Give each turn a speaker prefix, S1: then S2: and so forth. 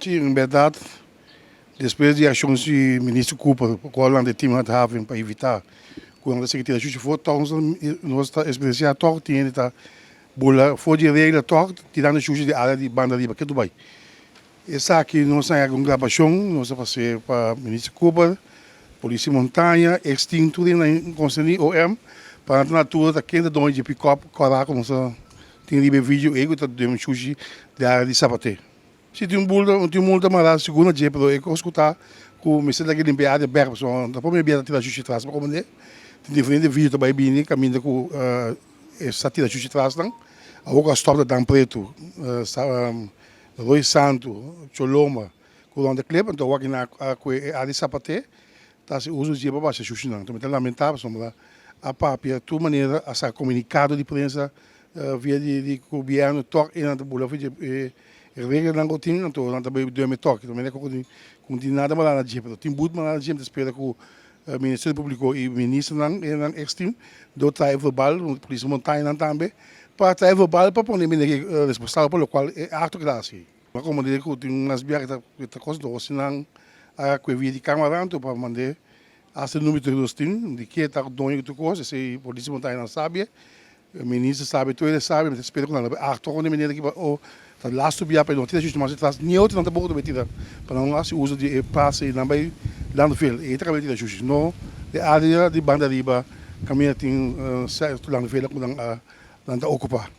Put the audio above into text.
S1: Sim, em verdade, depois de ações do ministro Cooper, o qual o time had having para evitar, quando a Secretaria da Justiça for, nós experienciamos toque, tinha tá bola, foi de regra toque, tirando a justiça de área de banda riba, que é Dubai. Essa aqui nós temos uma gravação, nós passamos para o ministro Cooper, Polícia Montanha, extinto em conselho OM, para a natura daquele dono de pick-up, caraca, nós temos vídeo, eu estou dando justiça de área de Sapate. Se tem multa mas segunda dia pero eu escutar com o ministro daquele empresário berra só da primeira vez da justiça traz para como tem diferente vídeo também bem caminho com essa tira justiça traz não a outra stop da preto Rui Santo Choloma com onde clipe então aqui na a de Sapate tá se usa dia para baixo justiça não então é lamentável somos a papia de maneira a ser comunicado de imprensa via de governo toque na bola regra não gotinho não tô não também deu me toque também é com nada mal na dia pero tem muito mal na dia espera que o Ministério Público e o ministro não extim do trai verbal o polícia montanha não também para trai verbal para pôr ninguém responsável pelo qual é ato classe mas como dizer que tem umas viagens que tá coisa do senão a que via de câmera para mandar a ser número dos tim de que está dono de coisa se polícia montanha não sabe o ministro sabe tudo ele sabe mas espera que não ato com maneira que o laatste jaar per notitie, dus maar het was niet altijd aan de boven metida. Para não se usa de passe e não vai dando veel. E trabalha de justiça. No, de área de banda riba, caminha tem certo dando veel que não ocupar.